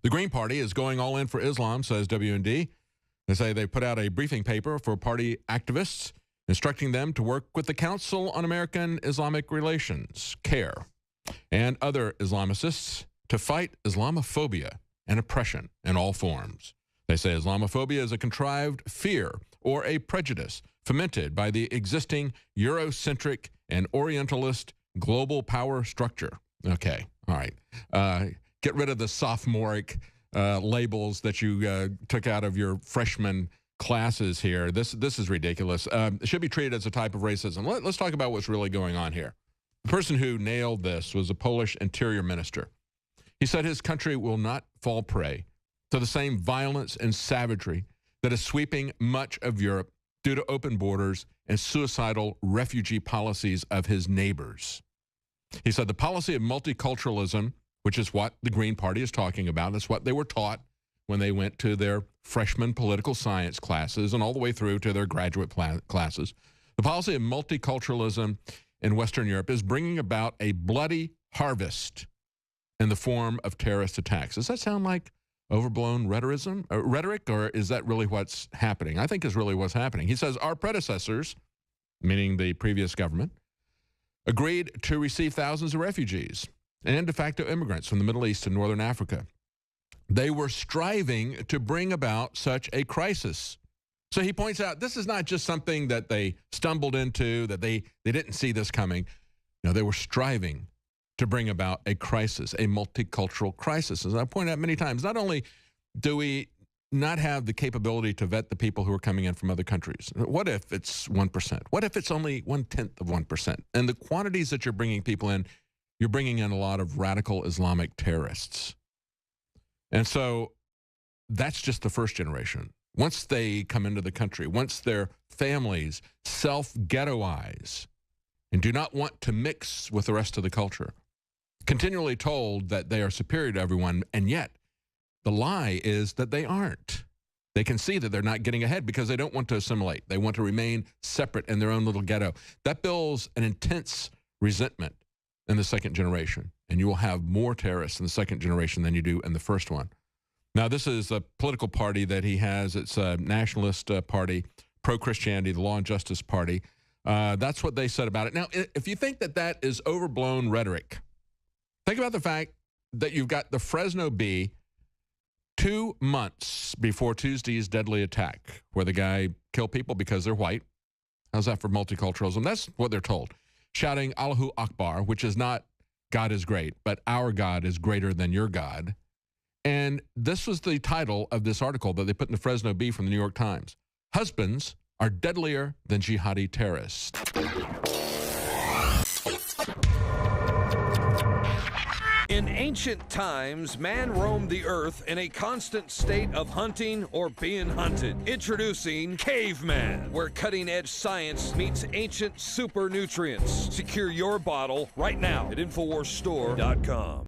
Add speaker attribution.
Speaker 1: The Green Party is going all in for Islam, says WND. They say they put out a briefing paper for party activists, instructing them to work with the Council on American Islamic Relations, CARE, and other Islamicists to fight Islamophobia and oppression in all forms. They say Islamophobia is a contrived fear or a prejudice fomented by the existing Eurocentric and Orientalist global power structure. Okay, all right. Get rid of the sophomoric labels that you took out of your freshman classes here. This is ridiculous. It should be treated as a type of racism. Let's talk about what's really going on here. The person who nailed this was a Polish interior minister. He said his country will not fall prey to the same violence and savagery that is sweeping much of Europe due to open borders and suicidal refugee policies of his neighbors. He said the policy of multiculturalism, which is what the Green Party is talking about, that's what they were taught when they went to their freshman political science classes and all the way through to their graduate classes. The policy of multiculturalism in Western Europe is bringing about a bloody harvest in the form of terrorist attacks. Does that sound like overblown rhetoric, or is that really what's happening? I think is really what's happening. He says our predecessors, meaning the previous government, agreed to receive thousands of refugees and de facto immigrants from the Middle East and Northern Africa. They were striving to bring about such a crisis. So he points out this is not just something that they stumbled into, that they didn't see this coming. No, they were striving to bring about a crisis, a multicultural crisis. As I pointed out many times, not only do we not have the capability to vet the people who are coming in from other countries. What if it's 1%? What if it's only 1/10 of 1%? And the quantities that you're bringing people in, you're bringing in a lot of radical Islamic terrorists. And so that's just the first generation. Once they come into the country, once their families self-ghettoize and do not want to mix with the rest of the culture, continually told that they are superior to everyone, and yet the lie is that they aren't. They can see that they're not getting ahead because they don't want to assimilate. They want to remain separate in their own little ghetto. That builds an intense resentment in the second generation, and you will have more terrorists in the second generation than you do in the first one. Now, this is a political party that he has. It's a nationalist party, pro-Christianity, the Law and Justice Party. That's what they said about it. Now, if you think that that is overblown rhetoric, think about the fact that you've got the Fresno Bee 2 months before Tuesday's deadly attack, where the guy killed people because they're white. How's that for multiculturalism? That's what they're told. Shouting Allahu Akbar, which is not God is great, but our God is greater than your God. And this was the title of this article that they put in the Fresno Bee from the New York Times. Husbands are deadlier than jihadi terrorists.
Speaker 2: In ancient times, man roamed the earth in a constant state of hunting or being hunted. Introducing Caveman, where cutting-edge science meets ancient super nutrients. Secure your bottle right now at InfoWarsStore.com.